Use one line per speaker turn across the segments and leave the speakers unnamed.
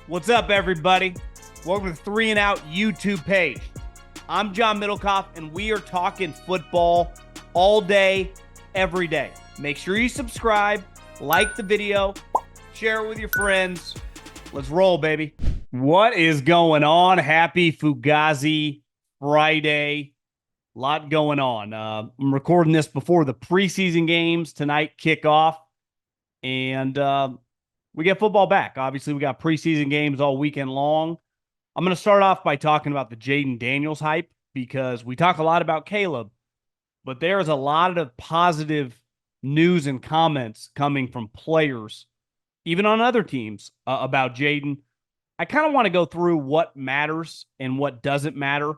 What's up, everybody? Welcome to the 3 and Out YouTube page. I'm John Middlekauff, and we are talking football all day, every day. Make sure you subscribe, like the video, share it with your friends. Let's roll, baby. What is going on? Happy Fugazi Friday. A lot going on. I'm recording this before the preseason games tonight kick off, and we get football back. Obviously, we got preseason games all weekend long. I'm going to start off by talking about the Jayden Daniels hype because we talk a lot about Caleb, but there's a lot of positive news and comments coming from players, even on other teams, about Jayden. I kind of want to go through what matters and what doesn't matter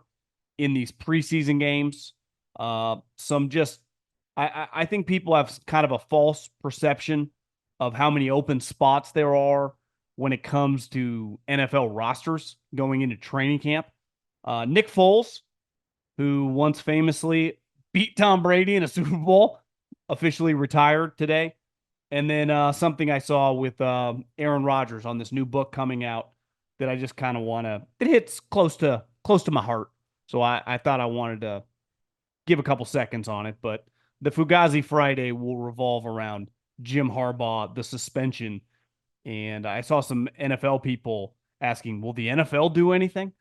in these preseason games. I think people have kind of a false perception of how many open spots there are when it comes to NFL rosters going into training camp. Nick Foles, who once famously beat Tom Brady in a Super Bowl, officially retired today. And then something I saw with Aaron Rodgers on this new book coming out that I just kind of want to, it hits close to my heart. So I thought I wanted to give a couple seconds on it, but the Fugazi Friday will revolve around Jim Harbaugh, the suspension. And I saw some NFL people asking, will the NFL do anything?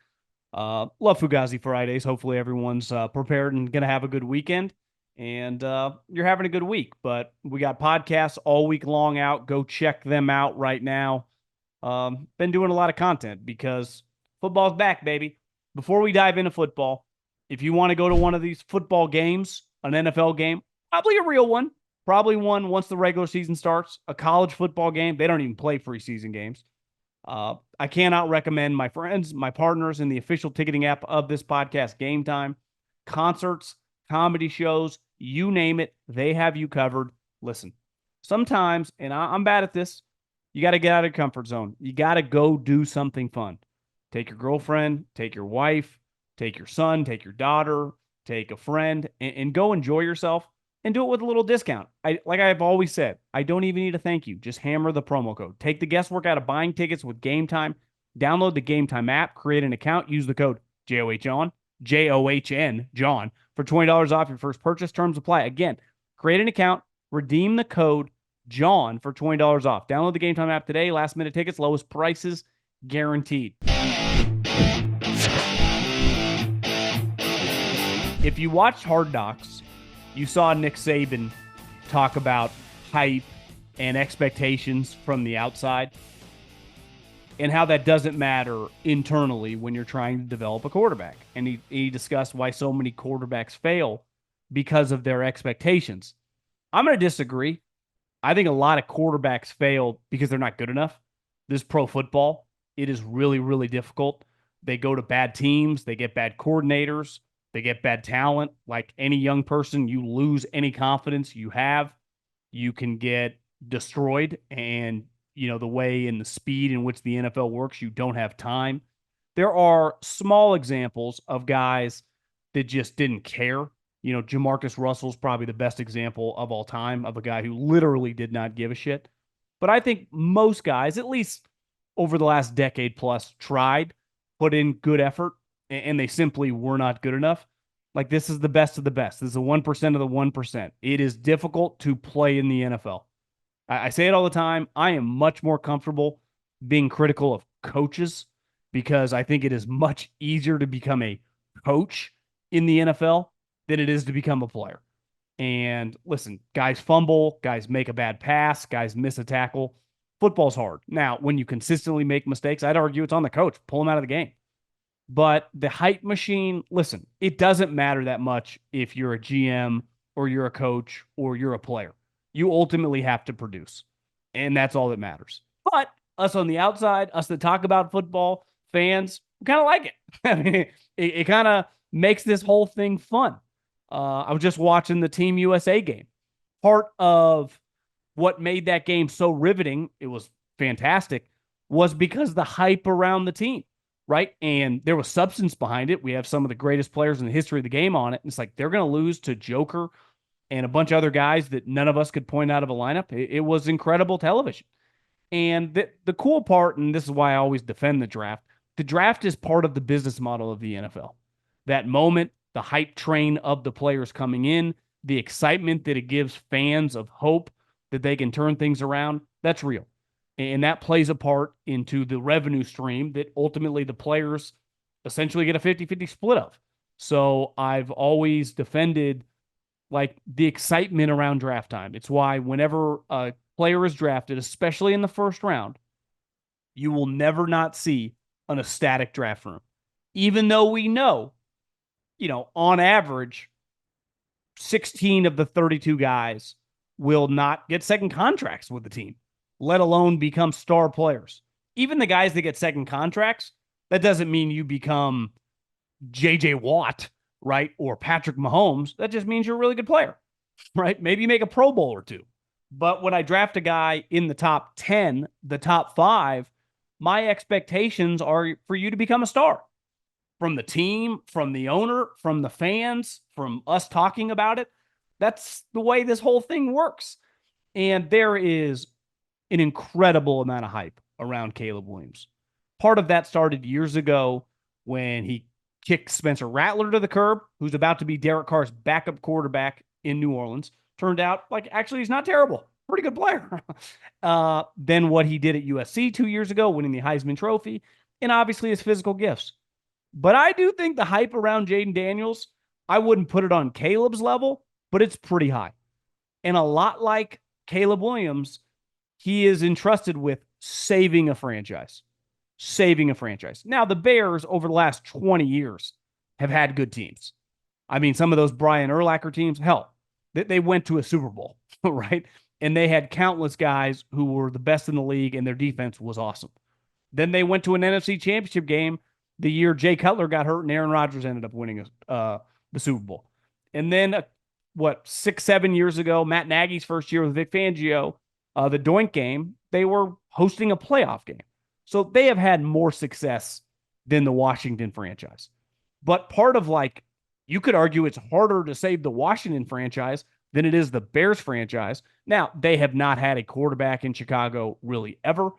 Love Fugazi Fridays. Hopefully everyone's prepared and going to have a good weekend. And you're having a good week. But we got podcasts all week long out. Go check them out right now. Been doing a lot of content because football's back, baby. Before we dive into football, if you want to go to one of these football games, an NFL game, probably a real one, probably one once the regular season starts, a college football game. They don't even play preseason games. I cannot recommend my friends, my partners in the official ticketing app of this podcast, Game Time. Concerts, comedy shows, you name it, they have you covered. Listen, sometimes, and I'm bad at this, you got to get out of your comfort zone. You got to go do something fun. Take your girlfriend, take your wife, take your son, take your daughter, take a friend, and go enjoy yourself and do it with a little discount. Like I've always said, I don't even need a thank you. Just hammer the promo code. Take the guesswork out of buying tickets with Game Time. Download the Game Time app, create an account, use the code JOHN, JOHN, John, for $20 off your first purchase. Terms apply. Again, create an account, redeem the code John for $20 off. Download the Game Time app today. Last minute tickets, lowest prices guaranteed. If you watched Hard Knocks, you saw Nick Saban talk about hype and expectations from the outside and how that doesn't matter internally when you're trying to develop a quarterback. And he discussed why so many quarterbacks fail because of their expectations. I'm going to disagree. I think a lot of quarterbacks fail because they're not good enough. This pro football, it is really, really difficult. They go to bad teams. They get bad coordinators. They get bad talent. Like any young person, you lose any confidence you have. You can get destroyed. And, you know, the way and the speed in which the NFL works, you don't have time. There are small examples of guys that just didn't care. You know, Jamarcus Russell's probably the best example of all time of a guy who literally did not give a shit. But I think most guys, at least over the last decade plus, tried, put in good effort, and they simply were not good enough. Like, this is the best of the best. This is the 1% of the 1%. It is difficult to play in the NFL. I say it all the time. I am much more comfortable being critical of coaches because I think it is much easier to become a coach in the NFL than it is to become a player. And listen, guys fumble, guys make a bad pass, guys miss a tackle. Football's hard. Now, when you consistently make mistakes, I'd argue it's on the coach. Pull them out of the game. But the hype machine, listen, it doesn't matter that much if you're a GM or you're a coach or you're a player. You ultimately have to produce, and that's all that matters. But us on the outside, us that talk about football, fans, we kind of like it. I mean, it kind of makes this whole thing fun. I was just watching the Team USA game. Part of what made that game so riveting, it was fantastic, was because the hype around the team. Right. And there was substance behind it. We have some of the greatest players in the history of the game on it. And it's like they're going to lose to Joker and a bunch of other guys that none of us could point out of a lineup. It was incredible television. And the cool part, and this is why I always defend the draft is part of the business model of the NFL. That moment, the hype train of the players coming in, the excitement that it gives fans of hope that they can turn things around, that's real. And that plays a part into the revenue stream that ultimately the players essentially get a 50-50 split of. So I've always defended like the excitement around draft time. It's why whenever a player is drafted, especially in the first round, you will never not see an ecstatic draft room. Even though we know, on average, 16 of the 32 guys will not get second contracts with the team, let alone become star players. Even the guys that get second contracts, that doesn't mean you become JJ Watt, right? Or Patrick Mahomes. That just means you're a really good player, right? Maybe you make a Pro Bowl or two. But when I draft a guy in the top 10, the top 5, my expectations are for you to become a star. From the team, from the owner, from the fans, from us talking about it. That's the way this whole thing works. And there is an incredible amount of hype around Caleb Williams. Part of that started years ago when he kicked Spencer Rattler to the curb, who's about to be Derek Carr's backup quarterback in New Orleans. Turned out, actually, he's not terrible. Pretty good player. Then what he did at USC 2 years ago, winning the Heisman Trophy, and obviously his physical gifts. But I do think the hype around Jayden Daniels, I wouldn't put it on Caleb's level, but it's pretty high. And a lot like Caleb Williams, he is entrusted with saving a franchise. Saving a franchise. Now, the Bears over the last 20 years have had good teams. I mean, some of those Brian Urlacher teams, hell, they went to a Super Bowl, right? And they had countless guys who were the best in the league, and their defense was awesome. Then they went to an NFC Championship game the year Jay Cutler got hurt and Aaron Rodgers ended up winning the Super Bowl. And then, 6-7 years ago, Matt Nagy's first year with Vic Fangio, the Doink game, they were hosting a playoff game. So they have had more success than the Washington franchise. But part of you could argue it's harder to save the Washington franchise than it is the Bears franchise. Now, they have not had a quarterback in Chicago really ever.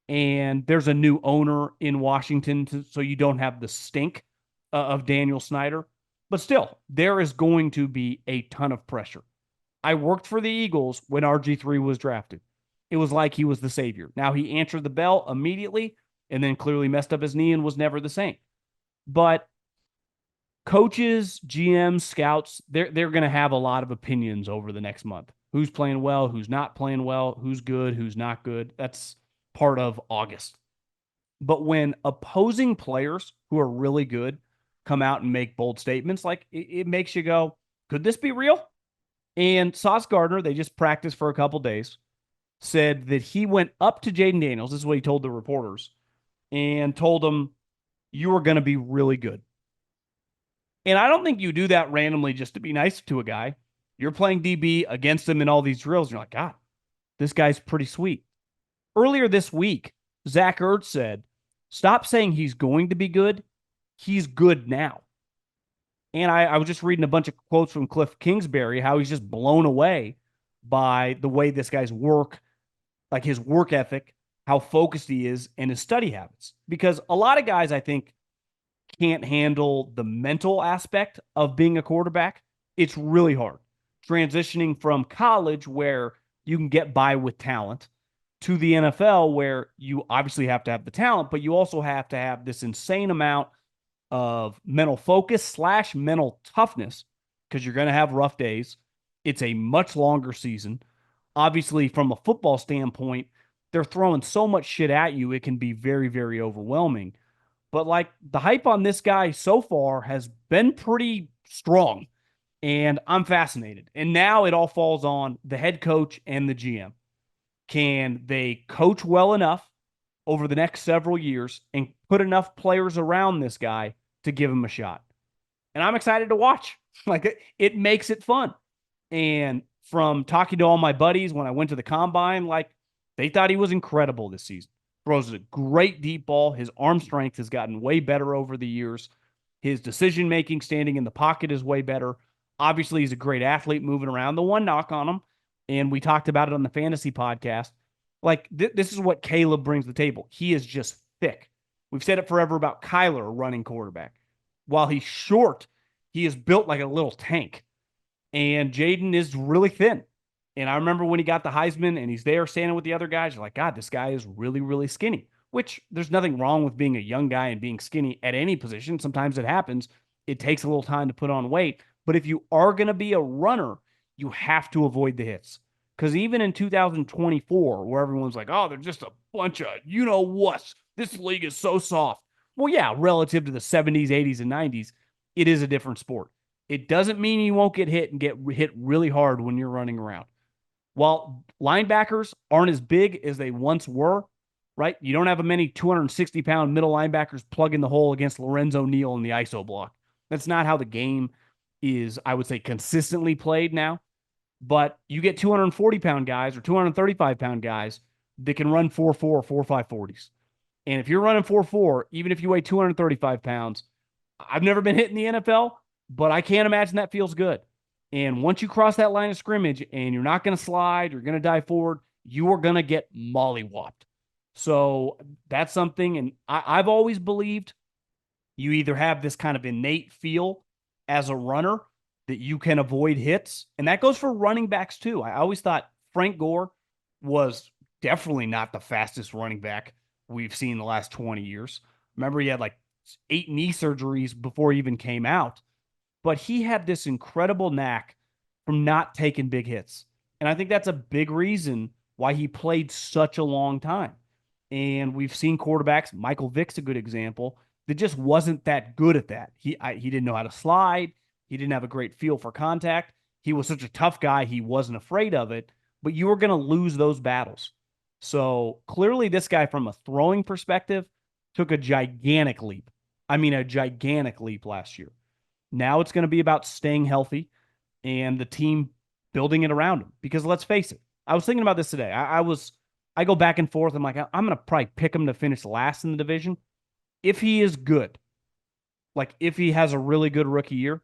And there's a new owner in Washington, so you don't have the stink of Daniel Snyder. But still, there is going to be a ton of pressure. I worked for the Eagles when RG3 was drafted. It was like he was the savior. Now, he answered the bell immediately and then clearly messed up his knee and was never the same. But coaches, GMs, scouts, they're going to have a lot of opinions over the next month. Who's playing well, who's not playing well, who's good, who's not good. That's part of August. But when opposing players who are really good come out and make bold statements, it makes you go, could this be real? And Sauce Gardner, they just practiced for a couple days, said that he went up to Jayden Daniels, this is what he told the reporters, and told him, you are going to be really good. And I don't think you do that randomly just to be nice to a guy. You're playing DB against him in all these drills. You're like, God, this guy's pretty sweet. Earlier this week, Zach Ertz said, stop saying he's going to be good. He's good now. And I was just reading a bunch of quotes from Cliff Kingsbury, how he's just blown away by the way this guy's work, his work ethic, how focused he is, and his study habits. Because a lot of guys, I think, can't handle the mental aspect of being a quarterback. It's really hard. Transitioning from college, where you can get by with talent, to the NFL, where you obviously have to have the talent, but you also have to have this insane amount of mental focus / mental toughness, because you're going to have rough days. It's a much longer season. Obviously, from a football standpoint, they're throwing so much shit at you, it can be very, very overwhelming. But the hype on this guy so far has been pretty strong, and I'm fascinated. And now it all falls on the head coach and the GM. Can they coach well enough over the next several years and put enough players around this guy to give him a shot? And I'm excited to watch. It makes it fun. And from talking to all my buddies when I went to the combine, they thought he was incredible this season. Throws a great deep ball. His arm strength has gotten way better over the years. His decision-making, standing in the pocket, is way better. Obviously, he's a great athlete moving around. The one knock on him, and we talked about it on the fantasy podcast, Like, this is what Caleb brings to the table. He is just thick. We've said it forever about Kyler, a running quarterback. While he's short, he is built like a little tank. And Jayden is really thin. And I remember when he got the Heisman and he's there standing with the other guys, you're like, God, this guy is really, really skinny, which there's nothing wrong with being a young guy and being skinny at any position. Sometimes it happens. It takes a little time to put on weight. But if you are going to be a runner, you have to avoid the hits. Because even in 2024, where everyone's like, oh, they're just a bunch of you know what, this league is so soft. Well, yeah, relative to the 70s, 80s, and 90s, it is a different sport. It doesn't mean you won't get hit and get hit really hard when you're running around. While linebackers aren't as big as they once were, right? You don't have many 260-pound middle linebackers plugging the hole against Lorenzo Neal in the ISO block. That's not how the game is, I would say, consistently played now. But you get 240-pound guys or 235-pound guys that can run 4.4, 4.5 40s. And if you're running 4.4, even if you weigh 235 pounds, I've never been hit in the NFL, but I can't imagine that feels good. And once you cross that line of scrimmage and you're not going to slide, you're going to dive forward, you are going to get mollywopped. So that's something. And I've always believed you either have this kind of innate feel as a runner that you can avoid hits. And that goes for running backs too. I always thought Frank Gore was definitely not the fastest running back we've seen in the last 20 years. Remember, he had like 8 knee surgeries before he even came out. But he had this incredible knack from not taking big hits. And I think that's a big reason why he played such a long time. And we've seen quarterbacks, Michael Vick's a good example, that just wasn't that good at that. He didn't know how to slide. He didn't have a great feel for contact. He was such a tough guy, he wasn't afraid of it. But you were going to lose those battles. So clearly this guy, from a throwing perspective, took a gigantic leap. I mean, a gigantic leap last year. Now it's going to be about staying healthy and the team building it around him. Because let's face it, I was thinking about this today. I go back and forth. I'm like, I'm going to probably pick him to finish last in the division. If he is good, like if he has a really good rookie year,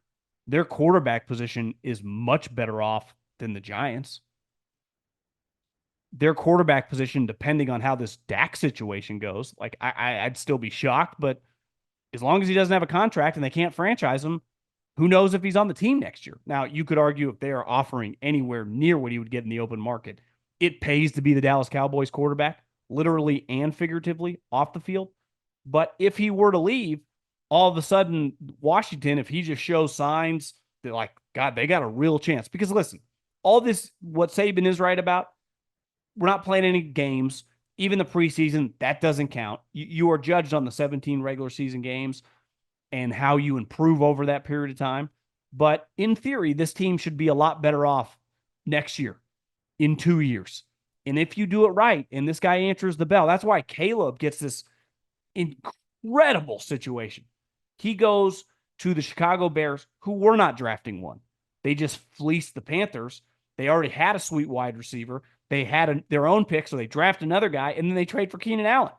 their quarterback position is much better off than the Giants. Their quarterback position, depending on how this Dak situation goes, like I'd still be shocked, but as long as he doesn't have a contract and they can't franchise him, who knows if he's on the team next year? Now, you could argue if they are offering anywhere near what he would get in the open market, it pays to be the Dallas Cowboys quarterback, literally and figuratively, off the field. But if he were to leave, all of a sudden, Washington, if he just shows signs that, like, God, they got a real chance. Because listen, all this, what Saban is right about, we're not playing any games. Even the preseason, that doesn't count. You are judged on the 17 regular season games and how you improve over that period of time. But in theory, this team should be a lot better off next year, in 2 years. And if you do it right, and this guy answers the bell, that's why Caleb gets this incredible situation. He goes to the Chicago Bears, who were not drafting one. They just fleeced the Panthers. They already had a sweet wide receiver. They had their own pick, so they draft another guy, and then they trade for Keenan Allen.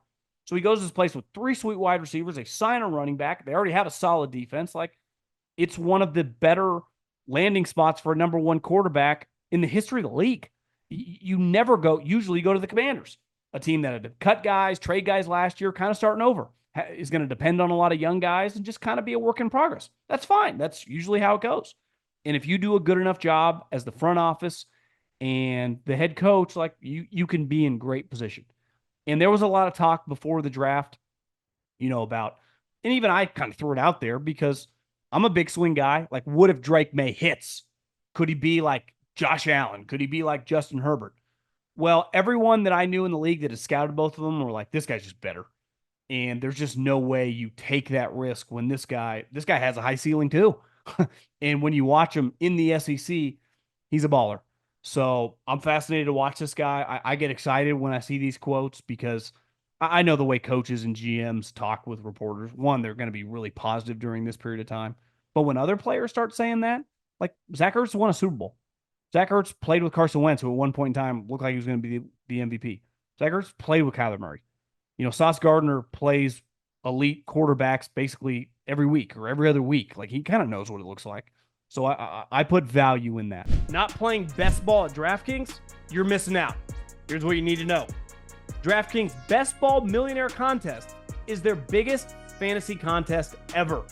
So he goes to this place with 3 sweet wide receivers. They sign a running back. They already have a solid defense. Like, it's one of the better landing spots for a number 1 quarterback in the history of the league. You never usually go to the Commanders, a team that had to cut guys, trade guys last year, kind of starting over. Is going to depend on a lot of young guys and just kind of be a work in progress. That's fine. That's usually how it goes. And if you do a good enough job as the front office and the head coach, like, you can be in great position. And there was a lot of talk before the draft, about, and even I kind of threw it out there because I'm a big swing guy. Like, what if Drake May hits? Could he be like Josh Allen? Could he be like Justin Herbert? Well, everyone that I knew in the league that had scouted both of them were like, this guy's just better. And there's just no way you take that risk when this guy has a high ceiling too. And when you watch him in the SEC, he's a baller. So I'm fascinated to watch this guy. I get excited when I see these quotes because I know the way coaches and GMs talk with reporters. One, they're going to be really positive during this period of time. But when other players start saying that, like Zach Ertz won a Super Bowl. Zach Ertz played with Carson Wentz, who at one point in time looked like he was going to be the MVP. Zach Ertz played with Kyler Murray. Sauce Gardner plays elite quarterbacks basically every week or every other week. Like, he kind of knows what it looks like. So I put value in that. Not playing best ball at DraftKings? You're missing out. Here's what you need to know. DraftKings Best Ball Millionaire Contest is their biggest fantasy contest ever.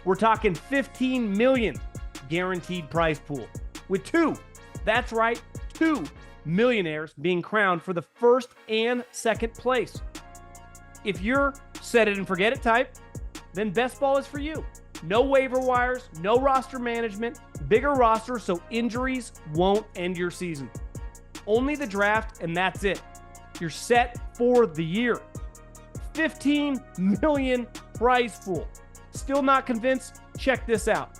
We're talking $15 million guaranteed prize pool with that's right, two millionaires being crowned for the first and second place. If you're set it and forget it type, then Best Ball is for you. No waiver wires, no roster management, bigger roster so injuries won't end your season. Only the draft and that's it. You're set for the year. 15 million prize pool. Still not convinced? Check this out.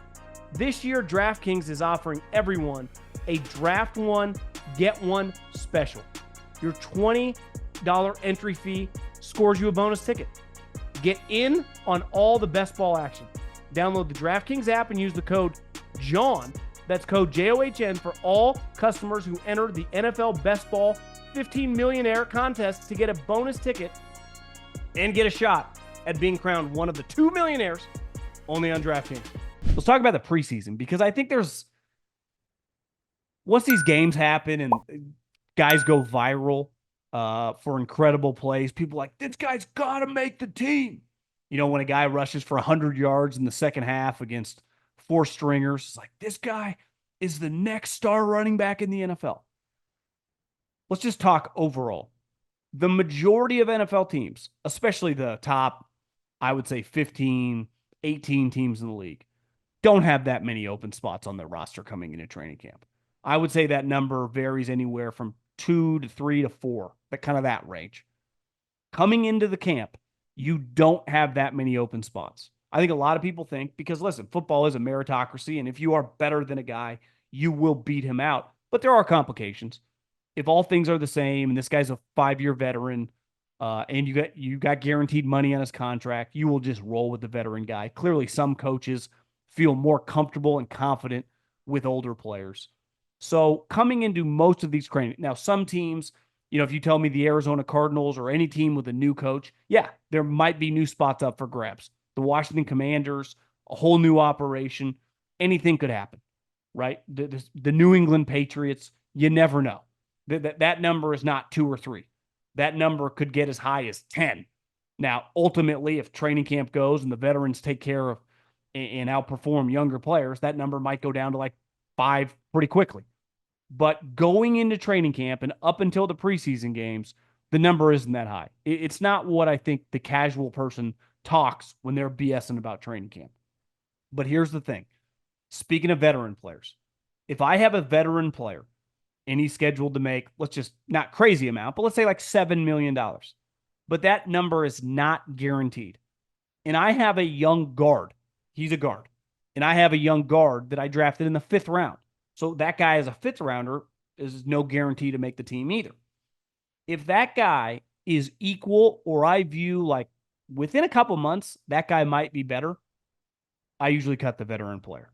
This year, DraftKings is offering everyone a draft one, get one special. Your $20 entry fee scores you a bonus ticket. Get in on all the best ball action. Download the DraftKings app and use the code JOHN. That's code JOHN for all customers who enter the NFL Best Ball 15 Millionaire contest to get a bonus ticket and get a shot at being crowned one of the 2 millionaires only on DraftKings. Let's talk about the preseason, because I think once these games happen and guys go viral for incredible plays, people are like, this guy's got to make the team. You know, when a guy rushes for 100 yards in the second half against 4 stringers, it's like, this guy is the next star running back in the NFL. Let's just talk overall. The majority of NFL teams, especially the top, I would say 15, 18 teams in the league, don't have that many open spots on their roster coming into training camp. I would say that number varies anywhere from 2 to 3 to 4, but kind of that range. Coming into the camp, you don't have that many open spots. I think a lot of people think, because listen, football is a meritocracy, and if you are better than a guy, you will beat him out. But there are complications. If all things are the same, and this guy's a 5-year veteran, and you got guaranteed money on his contract, you will just roll with the veteran guy. Clearly, some coaches feel more comfortable and confident with older players. So coming into most of these training, now some teams, you know, if you tell me the Arizona Cardinals or any team with a new coach, yeah, there might be new spots up for grabs. The Washington Commanders, a whole new operation, anything could happen, right? The New England Patriots, you never know. That number is not 2 or 3. That number could get as high as 10. Now, ultimately, if training camp goes and the veterans take care of and outperform younger players, that number might go down to like 5 pretty quickly. But going into training camp and up until the preseason games, the number isn't that high. It's not what I think the casual person talks when they're BSing about training camp. But here's the thing. Speaking of veteran players, if I have a veteran player and he's scheduled to make, let's just not crazy amount, but let's say like $7 million, but that number is not guaranteed. And I have a young guard. He's a guard. And I have a young guard that I drafted in the 5th round. So that guy as a 5th rounder is no guarantee to make the team either. If that guy is equal, or I view like within a couple months, that guy might be better, I usually cut the veteran player.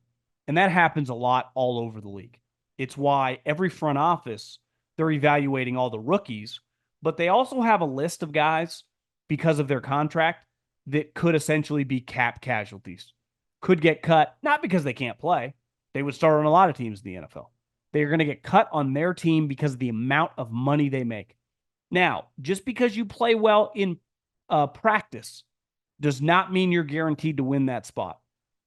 And that happens a lot all over the league. It's why every front office, they're evaluating all the rookies, but they also have a list of guys because of their contract that could essentially be cap casualties. Could get cut, not because they can't play. They would start on a lot of teams in the NFL. They're going to get cut on their team because of the amount of money they make. Now, just because you play well in practice does not mean you're guaranteed to win that spot.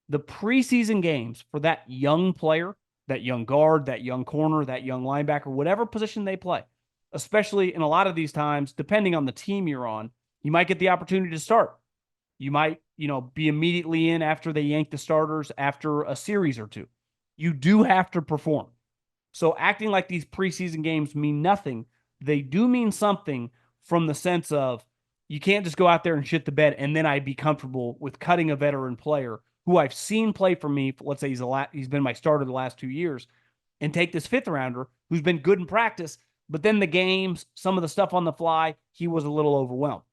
The preseason games for that young player, that young guard, that young corner, that young linebacker, whatever position they play, especially in a lot of these times, depending on the team you're on, you might get the opportunity to start. You might, be immediately in after they yank the starters after a series or 2. You do have to perform. So acting like these preseason games mean nothing, they do mean something from the sense of you can't just go out there and shit the bed and then I'd be comfortable with cutting a veteran player who I've seen play for me. Let's say he's been my starter the last 2 years, and take this 5th rounder who's been good in practice, but then the games, some of the stuff on the fly, he was a little overwhelmed.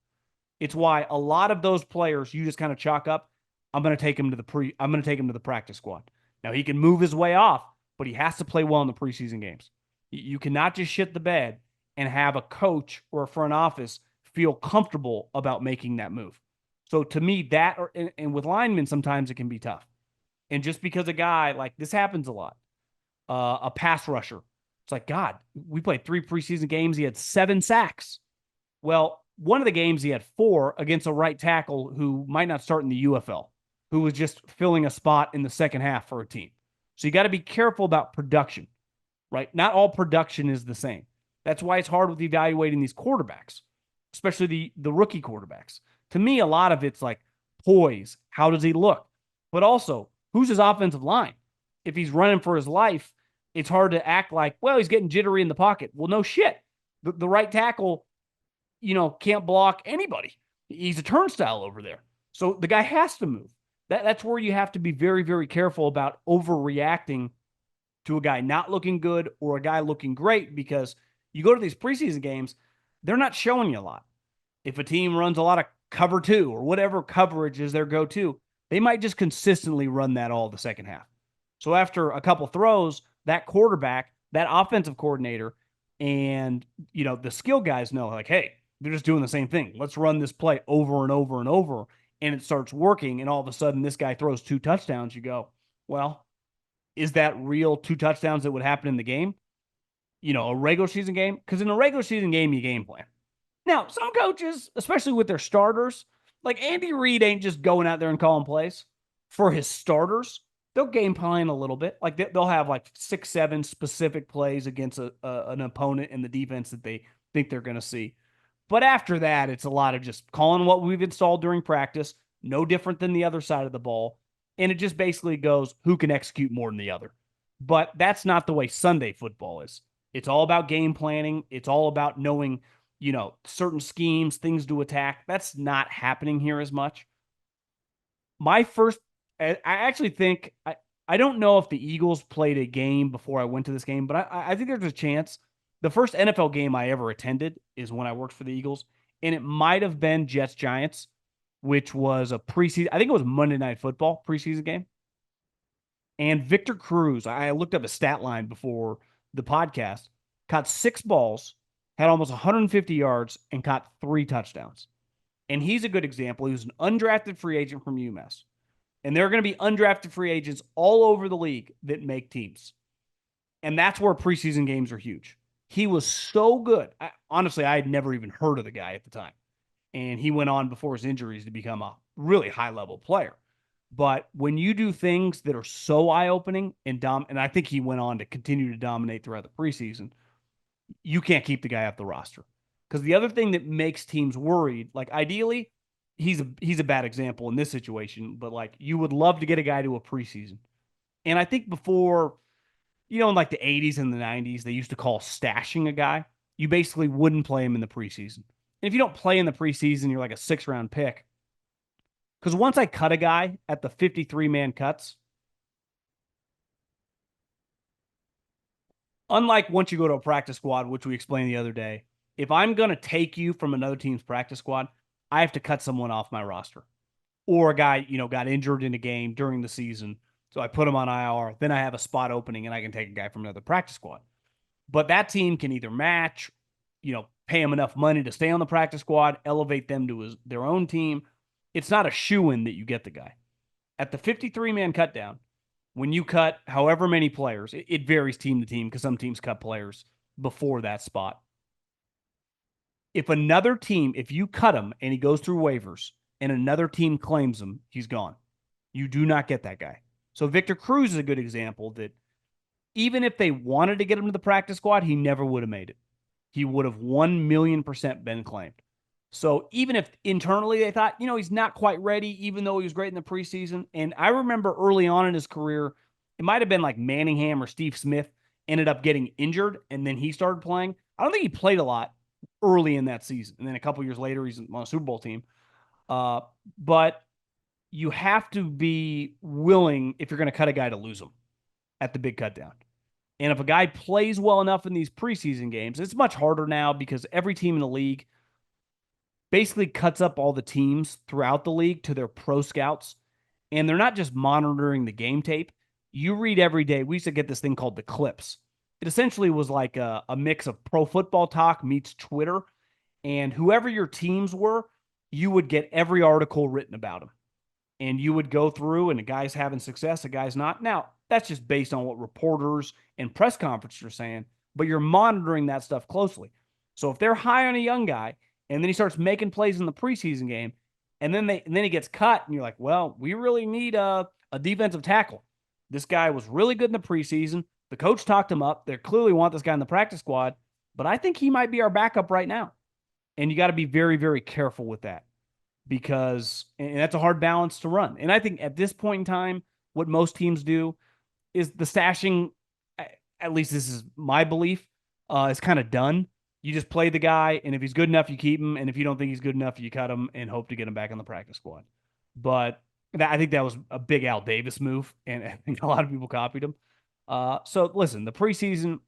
It's why a lot of those players you just kind of chalk up. I'm going to take him to the practice squad. Now he can move his way off, but he has to play well in the preseason games. You cannot just shit the bed and have a coach or a front office feel comfortable about making that move. So to me, and with linemen, sometimes it can be tough. And just because a guy, like this happens a lot, a pass rusher, it's like, God, we played 3 preseason games. He had 7 sacks. Well, one of the games he had 4 against a right tackle who might not start in the UFL, who was just filling a spot in the second half for a team. So you got to be careful about production, right? Not all production is the same. That's why it's hard with evaluating these quarterbacks, especially the rookie quarterbacks. To me, a lot of it's like poise. How does he look? But also, who's his offensive line? If he's running for his life, it's hard to act like, well, he's getting jittery in the pocket. Well, no shit. The right tackle, can't block anybody. He's a turnstile over there. So the guy has to move. That's where you have to be very, very careful about overreacting to a guy not looking good or a guy looking great, because you go to these preseason games, they're not showing you a lot. If a team runs a lot of cover 2 or whatever coverage is their go-to, they might just consistently run that all the second half. So after a couple throws, that quarterback, that offensive coordinator, and the skill guys know, like, hey, they're just doing the same thing. Let's run this play over and over and over. And it starts working. And all of a sudden, this guy throws 2 touchdowns. You go, well, is that real 2 touchdowns that would happen in the game? A regular season game? Because in a regular season game, you game plan. Now, some coaches, especially with their starters, like Andy Reid ain't just going out there and calling plays. For his starters, they'll game plan a little bit. Like they'll have like 6, 7 specific plays against an opponent in the defense that they think they're going to see. But after that, it's a lot of just calling what we've installed during practice, no different than the other side of the ball. And it just basically goes, who can execute more than the other? But that's not the way Sunday football is. It's all about game planning. It's all about knowing, certain schemes, things to attack. That's not happening here as much. I actually think, I don't know if the Eagles played a game before I went to this game, but I think there's a chance. The first NFL game I ever attended is when I worked for the Eagles, and it might have been Jets-Giants, which was a preseason. I think it was Monday Night Football preseason game. And Victor Cruz, I looked up a stat line before the podcast, caught 6 balls, had almost 150 yards, and caught 3 touchdowns. And he's a good example. He was an undrafted free agent from UMass. And there are going to be undrafted free agents all over the league that make teams. And that's where preseason games are huge. He was so good. Honestly, I had never even heard of the guy at the time. And he went on before his injuries to become a really high-level player. But when you do things that are so eye-opening and I think he went on to continue to dominate throughout the preseason, you can't keep the guy off the roster. Because the other thing that makes teams worried, like ideally, he's a bad example in this situation, but like you would love to get a guy to a preseason. And I think before, in like the 80s and the 90s, they used to call stashing a guy. You basically wouldn't play him in the preseason. And if you don't play in the preseason, you're like a 6th-round pick. Because once I cut a guy at the 53-man cuts, unlike once you go to a practice squad, which we explained the other day, if I'm going to take you from another team's practice squad, I have to cut someone off my roster. Or a guy, got injured in a game during the season, so I put him on IR. Then I have a spot opening, and I can take a guy from another practice squad. But that team can either match, pay him enough money to stay on the practice squad, elevate them to their own team. It's not a shoo-in that you get the guy. At the 53-man cut down, when you cut however many players, it varies team to team because some teams cut players before that spot. If you cut him and he goes through waivers and another team claims him, he's gone. You do not get that guy. So Victor Cruz is a good example that even if they wanted to get him to the practice squad, he never would have made it. He would have 1,000,000% been claimed. So even if internally they thought, he's not quite ready, even though he was great in the preseason. And I remember early on in his career, it might have been like Manningham or Steve Smith ended up getting injured, and then he started playing. I don't think he played a lot early in that season. And then a couple years later, he's on a Super Bowl team. But you have to be willing, if you're going to cut a guy, to lose him at the big cut down. And if a guy plays well enough in these preseason games, it's much harder now because every team in the league basically cuts up all the teams throughout the league to their pro scouts. And they're not just monitoring the game tape. You read every day. We used to get this thing called the clips. It essentially was like a mix of pro football talk meets Twitter. And whoever your teams were, you would get every article written about them. And you would go through, and a guy's having success, a guy's not. Now, that's just based on what reporters and press conferences are saying, but you're monitoring that stuff closely. So if they're high on a young guy And then he starts making plays in the preseason game. And then he gets cut, and you're like, well, we really need a defensive tackle. This guy was really good in the preseason. The coach talked him up. They clearly want this guy in the practice squad, but I think he might be our backup right now. And you got to be very, very careful with that because and that's a hard balance to run. And I think at this point in time, what most teams do is the stashing, at least this is my belief, is kind of done. You just play the guy, and if he's good enough, you keep him. And if you don't think he's good enough, you cut him and hope to get him back in the practice squad. But I think that was a big Al Davis move, and I think a lot of people copied him. So listen, the preseason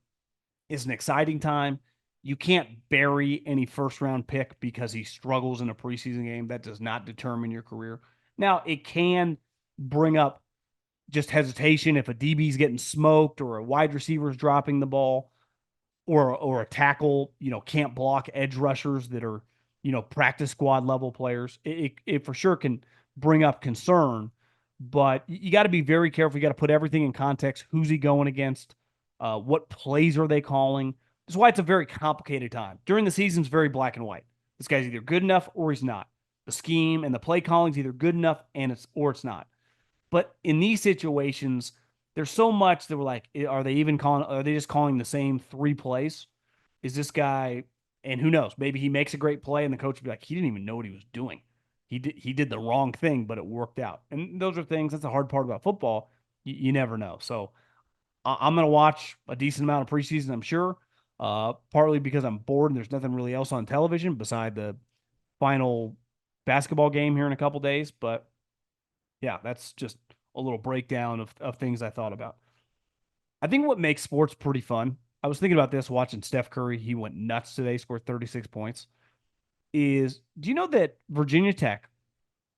is an exciting time. You can't bury any first round pick because he struggles in a preseason game. That does not determine your career. Now, it can bring up just hesitation if a DB's getting smoked or a wide receiver's dropping the ball or a tackle, can't block edge rushers that are, practice squad level players. It for sure can bring up concern, but you got to be very careful. You got to put everything in context. Who's he going against? What plays are they calling? That's why it's a very complicated time. During the season, it's very black and white. This guy's either good enough or he's not. The scheme and the play calling is either good enough and it's not. But in these situations, there's so much that we're like, are they just calling the same 3 plays? Is this guy, and who knows, maybe he makes a great play and the coach will be like, he didn't even know what he was doing. He did the wrong thing, but it worked out. And those are things, that's the hard part about football. You never know. So I'm going to watch a decent amount of preseason, I'm sure, partly because I'm bored and there's nothing really else on television beside the final basketball game here in a couple days. But yeah, that's just a little breakdown of things I thought about. I think what makes sports pretty fun, I was thinking about this watching Steph Curry. He went nuts today, scored 36 points. Do you know that Virginia Tech,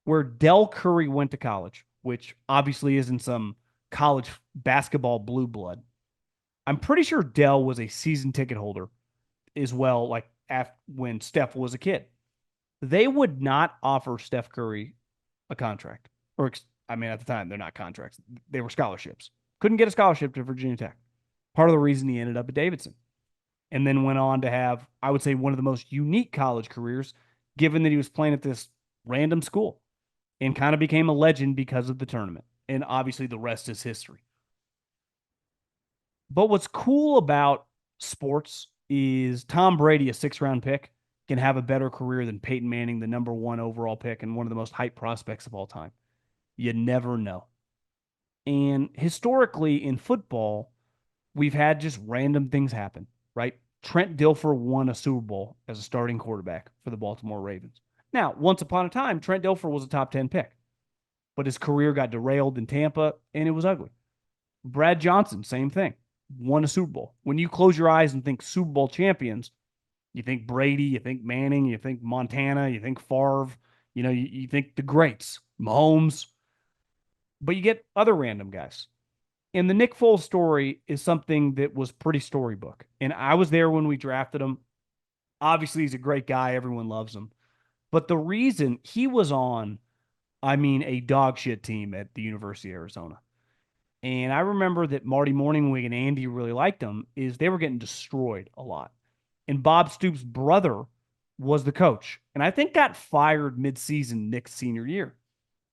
where Del Curry went to college, which obviously isn't some college basketball blue blood, I'm pretty sure Del was a season ticket holder as well, like when Steph was a kid. They would not offer Steph Curry a contract. At the time, they're not contracts. They were scholarships. Couldn't get a scholarship to Virginia Tech. Part of the reason he ended up at Davidson. And then went on to have, I would say, one of the most unique college careers, given that he was playing at this random school and kind of became a legend because of the tournament. And obviously, the rest is history. But what's cool about sports is Tom Brady, a 6th-round pick, can have a better career than Peyton Manning, the number 1 overall pick and one of the most hyped prospects of all time. You never know. And historically in football, we've had just random things happen, right? Trent Dilfer won a Super Bowl as a starting quarterback for the Baltimore Ravens. Now, once upon a time, Trent Dilfer was a top 10 pick, but his career got derailed in Tampa and it was ugly. Brad Johnson, same thing, won a Super Bowl. When you close your eyes and think Super Bowl champions, you think Brady, you think Manning, you think Montana, you think Favre, you think the greats, Mahomes, but you get other random guys. And the Nick Foles story is something that was pretty storybook. And I was there when we drafted him. Obviously, he's a great guy. Everyone loves him. But the reason he was on, a dog shit team at the University of Arizona. And I remember that Marty Morningwig and Andy really liked him, is they were getting destroyed a lot. And Bob Stoops' brother was the coach. And I think got fired midseason Nick's senior year.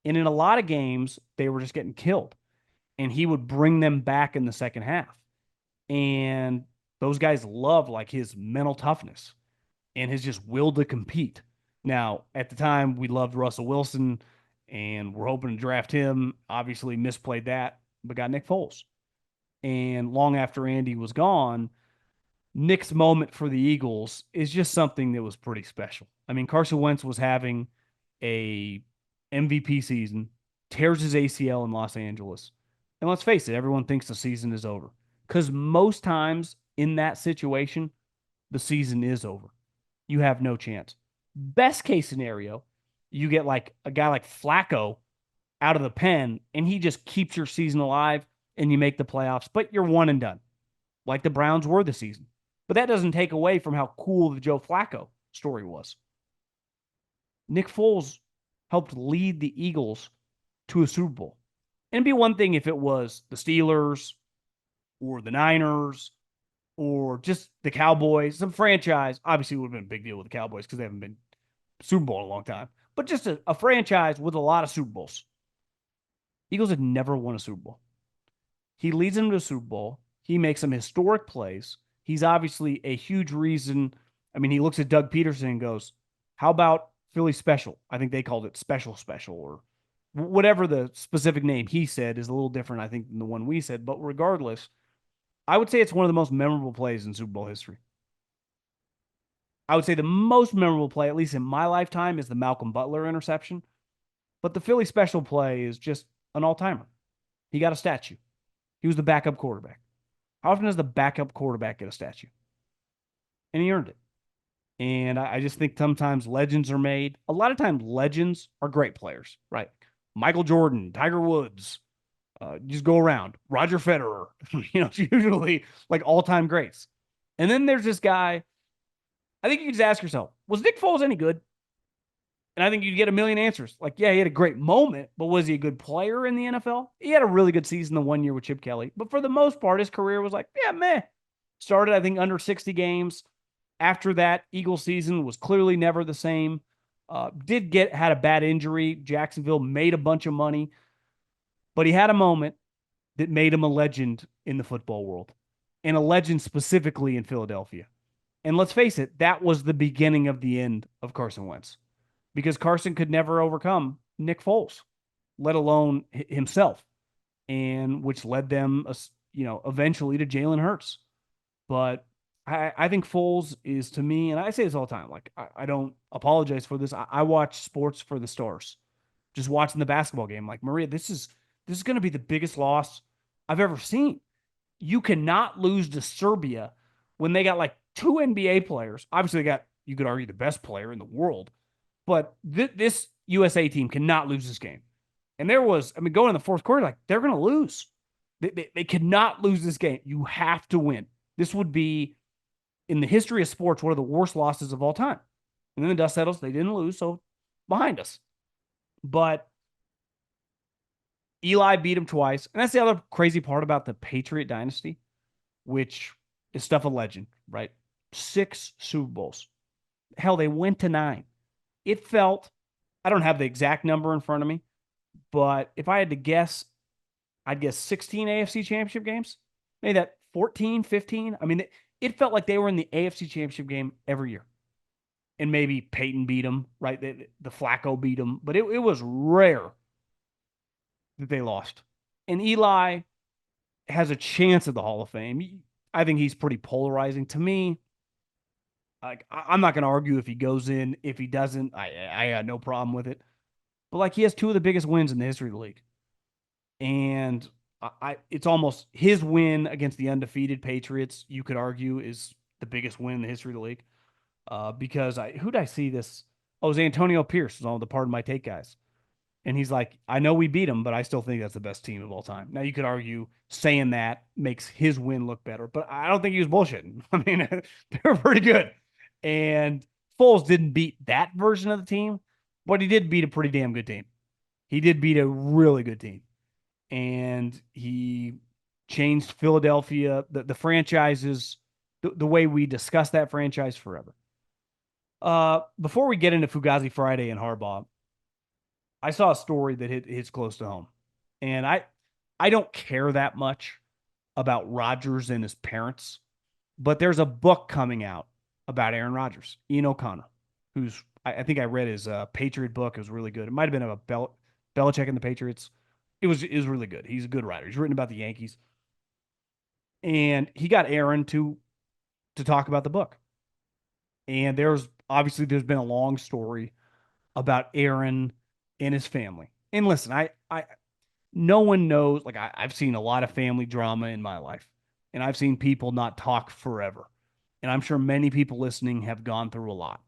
And in a lot of games, they were just getting killed. And he would bring them back in the second half. And those guys love like his mental toughness and his just will to compete. Now, at the time, we loved Russell Wilson and we're hoping to draft him. Obviously, misplayed that, but got Nick Foles. And long after Andy was gone, Nick's moment for the Eagles is just something that was pretty special. Carson Wentz was having a MVP season, tears his ACL in Los Angeles. And let's face it, everyone thinks the season is over. Because most times in that situation, the season is over. You have no chance. Best case scenario, you get like a guy like Flacco out of the pen, and he just keeps your season alive, and you make the playoffs, but you're one and done, like the Browns were this season. But that doesn't take away from how cool the Joe Flacco story was. Nick Foles helped lead the Eagles to a Super Bowl. And it'd be one thing if it was the Steelers or the Niners or just the Cowboys, some franchise. Obviously, it would have been a big deal with the Cowboys because they haven't been Super Bowl in a long time. But just a franchise with a lot of Super Bowls. Eagles had never won a Super Bowl. He leads them to a Super Bowl. He makes some historic plays. He's obviously a huge reason. I mean, he looks at Doug Peterson and goes, "How about Philly special?" I think they called it special, or whatever the specific name he said is a little different, I think, than the one we said. But regardless, I would say it's one of the most memorable plays in Super Bowl history. I would say the most memorable play, at least in my lifetime, is the Malcolm Butler interception. But the Philly special play is just an all timer. He got a statue. He was the backup quarterback. How often does the backup quarterback get a statue? And he earned it. And I just think sometimes legends are made. A lot of times, legends are great players, right? Michael Jordan, Tiger Woods, just go around. Roger Federer, it's usually like all time greats. And then there's this guy. I think you can just ask yourself, was Nick Foles any good? And I think you'd get a million answers. Like, yeah, he had a great moment, but was he a good player in the NFL? He had a really good season the 1 year with Chip Kelly. But for the most part, his career was like, yeah, meh. Started, I think, under 60 games. After that, Eagles season was clearly never the same. Had a bad injury. Jacksonville made a bunch of money, but he had a moment that made him a legend in the football world, and a legend specifically in Philadelphia. And let's face it, that was the beginning of the end of Carson Wentz, because Carson could never overcome Nick Foles, let alone himself, and which led them, eventually to Jalen Hurts. But I think Foles is, to me, and I say this all the time, like I don't apologize for this. I watch sports for the stars. Just watching the basketball game, like, Maria, this is going to be the biggest loss I've ever seen. You cannot lose to Serbia when they got like two NBA players. Obviously, they got, you could argue, the best player in the world, but this USA team cannot lose this game. And there was, I mean, going in the fourth quarter, like, they're going to lose. They cannot lose this game. You have to win. This would be, in the history of sports, one of the worst losses of all time. And then the dust settles. They didn't lose, so behind us. But Eli beat him twice. And that's the other crazy part about the Patriot dynasty, which is stuff of legend, right? 6 Super Bowls. Hell, they went to 9. It felt, I don't have the exact number in front of me, but if I had to guess, I'd guess 16 AFC championship games. Maybe that 14, 15. I mean, it felt like they were in the AFC championship game every year. And maybe Peyton beat them, right? The Flacco beat them, but it was rare that they lost. And Eli has a chance at the Hall of Fame. I think he's pretty polarizing to me. Like, I'm not going to argue if he goes in. If he doesn't, I got no problem with it. But like, he has 2 of the biggest wins in the history of the league, and it's almost his win against the undefeated Patriots, you could argue, is the biggest win in the history of the league. Because who did I see this? Oh, it was Antonio Pierce, was on the Pardon My Take guys. And he's like, I know we beat him, but I still think that's the best team of all time. Now, you could argue saying that makes his win look better, but I don't think he was bullshitting. I mean, they were pretty good. And Foles didn't beat that version of the team, but he did beat a pretty damn good team. He did beat a really good team. And he changed Philadelphia, the franchises, the way we discuss that franchise forever. Before we get into Fugazi Friday and Harbaugh, I saw a story that hits close to home. And I don't care that much about Rodgers and his parents, but there's a book coming out about Aaron Rodgers, Ian O'Connor, who's, I think I read his Patriot book. It was really good. It might have been about Belichick and the Patriots. It was really good. He's a good writer. He's written about the Yankees. And he got Aaron to talk about the book. And there's been a long story about Aaron and his family. And listen, I no one knows, like, I've seen a lot of family drama in my life, and I've seen people not talk forever. And I'm sure many people listening have gone through a lot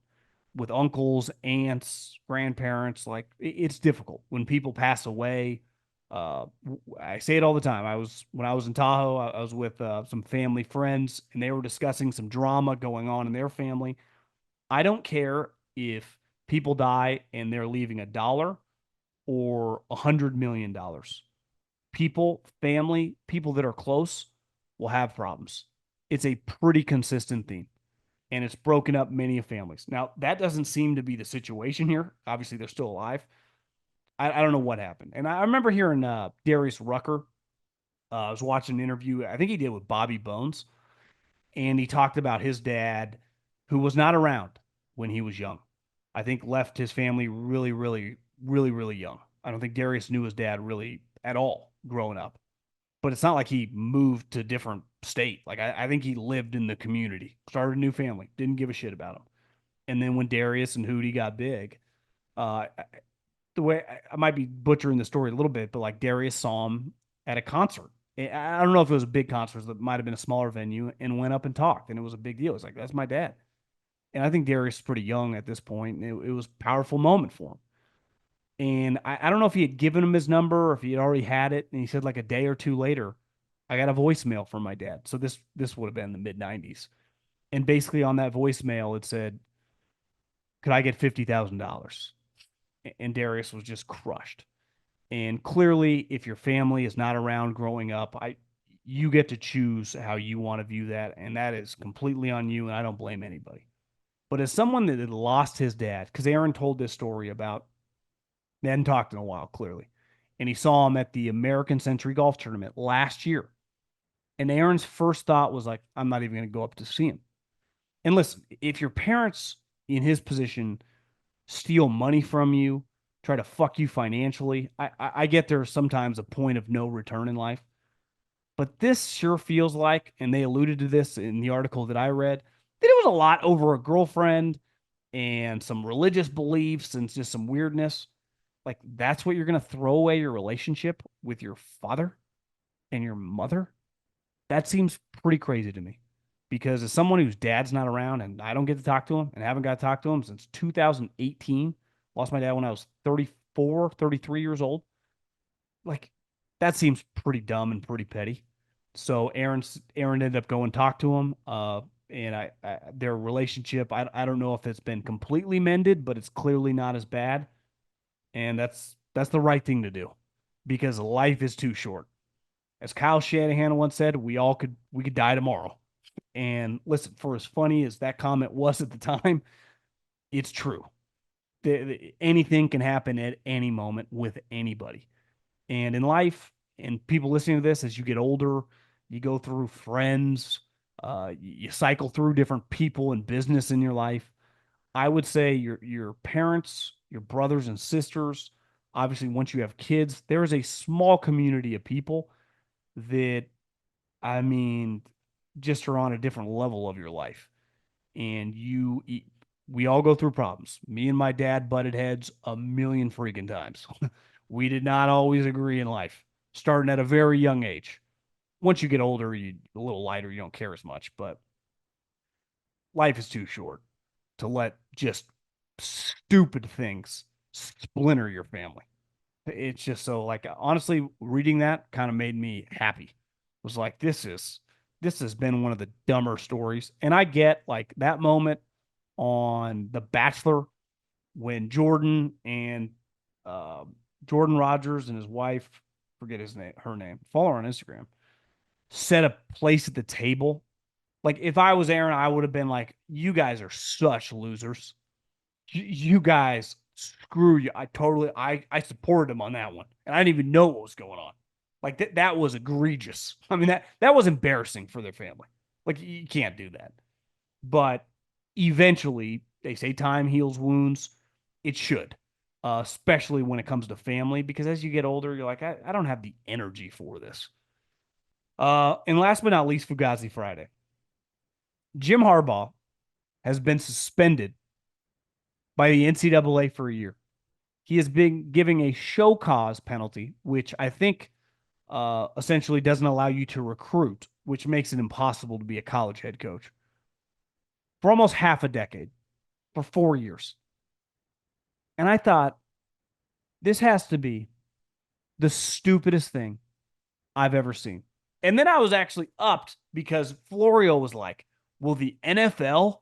with uncles, aunts, grandparents. Like, it's difficult when people pass away. I say it all the time. When I was in Tahoe, I was with some family friends, and they were discussing some drama going on in their family. I don't care if people die and they're leaving $1 or $100 million. Family, people that are close will have problems. It's a pretty consistent theme, and it's broken up many families. Now, that doesn't seem to be the situation here. Obviously, they're still alive. I don't know what happened. And I remember hearing Darius Rucker. I was watching an interview, I think he did with Bobby Bones, and he talked about his dad, who was not around when he was young. I think left his family really, really, really, really young. I don't think Darius knew his dad really at all growing up. But it's not like he moved to a different state. Like I think he lived in the community, started a new family, didn't give a shit about him. And then when Darius and Hootie got big, uh, the way I might be butchering the story a little bit, but like Darius saw him at a concert. I don't know if it was a big concert, it might have been a smaller venue, and went up and talked, and it was a big deal. It's like, that's my dad. And I think Darius is pretty young at this point, and it was a powerful moment for him. And I don't know if he had given him his number or if he had already had it. And he said like a day or two later, I got a voicemail from my dad. So this would have been the mid 90s. And basically on that voicemail, it said, could I get $50,000? And Darius was just crushed. And clearly, if your family is not around growing up, you get to choose how you want to view that. And that is completely on you. And I don't blame anybody. But as someone that had lost his dad, because Aaron told this story about they hadn't talked in a while, clearly. And he saw him at the American Century Golf Tournament last year. And Aaron's first thought was like, I'm not even going to go up to see him. And listen, if your parents in his position steal money from you, try to fuck you financially, I get there's sometimes a point of no return in life. But this sure feels like, and they alluded to this in the article that I read, that it was a lot over a girlfriend and some religious beliefs and just some weirdness. Like, that's what you're going to throw away your relationship with your father and your mother? That seems pretty crazy to me. Because as someone whose dad's not around and I don't get to talk to him and haven't got to talk to him since 2018, lost my dad when I was 34, 33 years old. Like, that seems pretty dumb and pretty petty. So Aaron ended up going talk to him. And their relationship, I don't know if it's been completely mended, but it's clearly not as bad. And that's the right thing to do because life is too short. As Kyle Shanahan once said, we could die tomorrow. And listen, for as funny as that comment was at the time, it's true. Anything can happen at any moment with anybody. And in life, and people listening to this, as you get older, you go through friends, you cycle through different people and business in your life. I would say your parents, your brothers and sisters, obviously once you have kids, there is a small community of people that, I mean, just are on a different level of your life. And we all go through problems. Me and my dad butted heads a million freaking times. We did not always agree in life, starting at a very young age. Once you get older, you a little lighter, you don't care as much, but life is too short to let just stupid things splinter your family. It's just so like honestly, reading that kind of made me happy. It was like this has been one of the dumber stories. And I get like that moment on The Bachelor when uh, Jordan Rodgers and his wife, forget her name, follow her on Instagram, set a place at the table. Like if I was Aaron, I would have been like, you guys are such losers. You guys, screw you. I supported him on that one. And I didn't even know what was going on. Like that was egregious. I mean, that was embarrassing for their family. Like you can't do that. But eventually, they say time heals wounds. It should, especially when it comes to family, because as you get older, you're like, I don't have the energy for this. And last but not least, Fugazi Friday. Jim Harbaugh has been suspended by the NCAA for a year. He has been giving a show cause penalty, which I think essentially doesn't allow you to recruit, which makes it impossible to be a college head coach for almost half a decade, for 4 years. And I thought, this has to be the stupidest thing I've ever seen. And then I was actually upped because Florio was like, will the NFL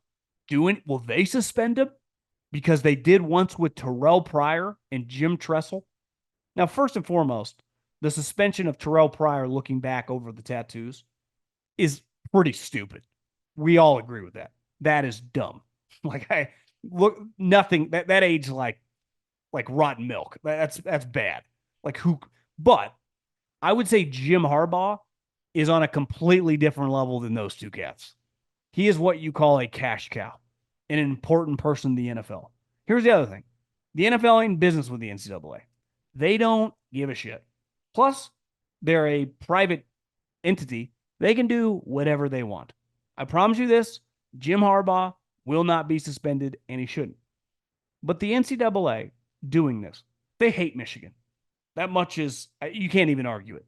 do it? Will they suspend him? Because they did once with Terrell Pryor and Jim Tressel. Now, first and foremost, the suspension of Terrell Pryor looking back over the tattoos is pretty stupid. We all agree with that. That is dumb. Like I look nothing that age like rotten milk. That's bad. Like who but I would say Jim Harbaugh is on a completely different level than those two cats. He is what you call a cash cow, an important person in the NFL. Here's the other thing. The NFL ain't in business with the NCAA. They don't give a shit. Plus, they're a private entity. They can do whatever they want. I promise you this, Jim Harbaugh will not be suspended, and he shouldn't. But the NCAA doing this, they hate Michigan. That much is, you can't even argue it.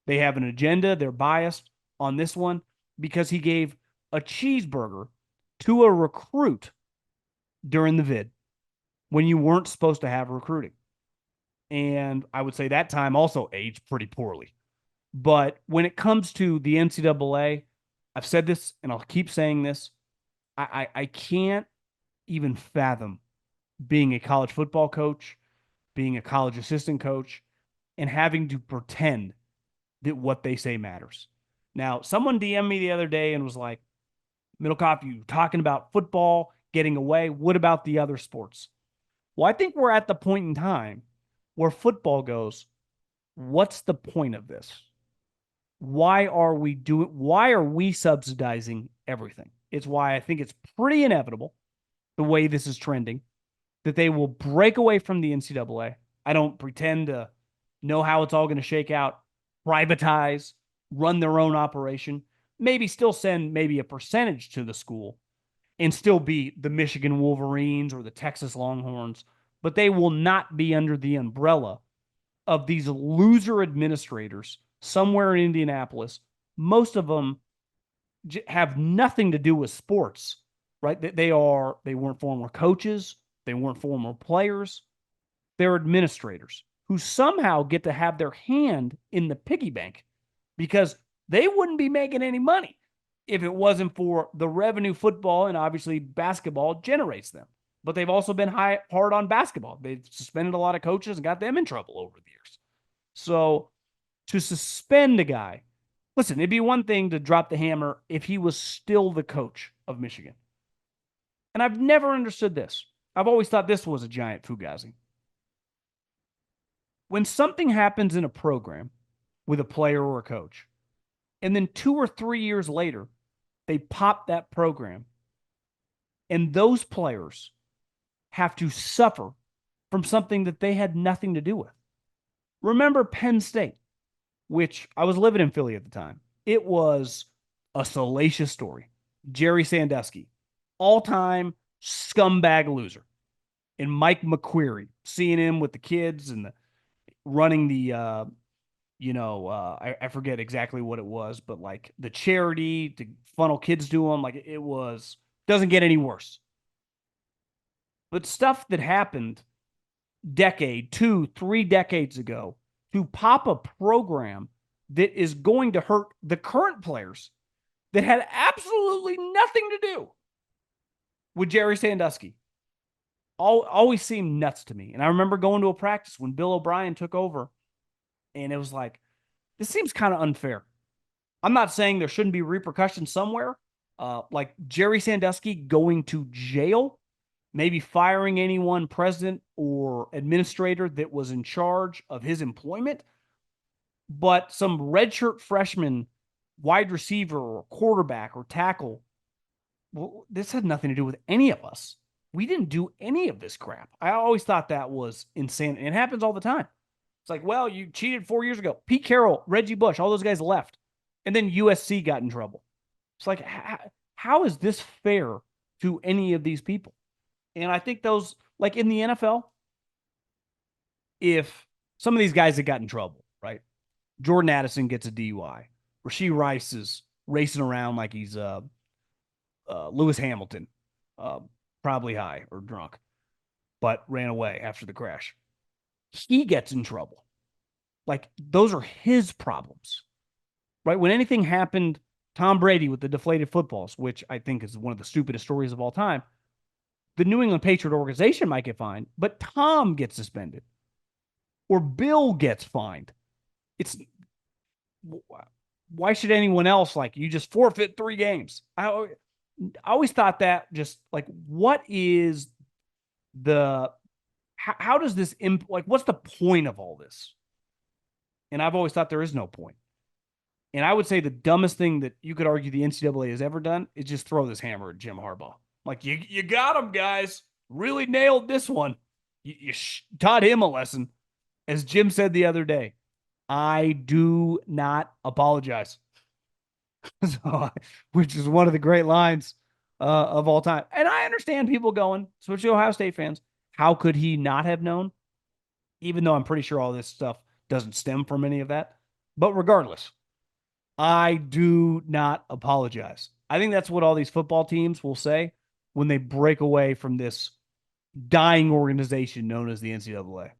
They have an agenda. They're biased on this one because he gave a cheeseburger to a recruit during the vid when you weren't supposed to have recruiting. And I would say that time also aged pretty poorly. But when it comes to the NCAA, I've said this and I'll keep saying this. I can't even fathom being a college football coach, being a college assistant coach, and having to pretend that what they say matters. Now, someone DM'd me the other day and was like, Middlekauff, you talking about football getting away. What about the other sports? Well, I think we're at the point in time where football goes, what's the point of this? Why are we subsidizing everything? It's why I think it's pretty inevitable the way this is trending that they will break away from the NCAA. I don't pretend to know how it's all going to shake out, privatize, run their own operation, maybe still send maybe a percentage to the school and still be the Michigan Wolverines or the Texas Longhorns, but they will not be under the umbrella of these loser administrators somewhere in Indianapolis. Most of them have nothing to do with sports, right? They weren't former coaches. They weren't former players. They're administrators who somehow get to have their hand in the piggy bank because they wouldn't be making any money if it wasn't for the revenue football and obviously basketball generates them. But they've also been hard on basketball. They've suspended a lot of coaches and got them in trouble over the years. So to suspend a guy, listen, it'd be one thing to drop the hammer if he was still the coach of Michigan. And I've never understood this. I've always thought this was a giant fugazi. When something happens in a program with a player or a coach, and then 2 or 3 years later, they pop that program, and those players have to suffer from something that they had nothing to do with. Remember Penn State, which I was living in Philly at the time. It was a salacious story. Jerry Sandusky, all-time scumbag loser. And Mike McQueary, seeing him with the kids and running the, I forget exactly what it was, but like the charity to funnel kids to him, like it was, doesn't get any worse. But stuff that happened 2, 3 decades ago to pop a program that is going to hurt the current players that had absolutely nothing to do with Jerry Sandusky always seemed nuts to me. And I remember going to a practice when Bill O'Brien took over, and it was like, this seems kind of unfair. I'm not saying there shouldn't be repercussions somewhere, like Jerry Sandusky going to jail, maybe firing anyone president or administrator that was in charge of his employment. But some redshirt freshman wide receiver or quarterback or tackle, well, this had nothing to do with any of us. We didn't do any of this crap. I always thought that was insane. And it happens all the time. It's like, well, you cheated 4 years ago. Pete Carroll, Reggie Bush, all those guys left. And then USC got in trouble. It's like, how is this fair to any of these people? And I think those, like in the NFL, if some of these guys that got in trouble, right? Jordan Addison gets a DUI. Rashee Rice is racing around like he's Lewis Hamilton, probably high or drunk, but ran away after the crash. He gets in trouble. Like, those are his problems, right? When anything happened, Tom Brady with the deflated footballs, which I think is one of the stupidest stories of all time, the New England Patriot organization might get fined, but Tom gets suspended or Bill gets fined. It's why should anyone else, like, you just forfeit 3 games? I always thought that, just like, what is the, how does this, like, what's the point of all this? And I've always thought there is no point. And I would say the dumbest thing that you could argue the NCAA has ever done is just throw this hammer at Jim Harbaugh. Like, you got him, guys. Really nailed this one. You taught him a lesson. As Jim said the other day, I do not apologize. Which is one of the great lines of all time. And I understand people going, especially Ohio State fans, how could he not have known? Even though I'm pretty sure all this stuff doesn't stem from any of that. But regardless, I do not apologize. I think that's what all these football teams will say when they break away from this dying organization known as the NCAA.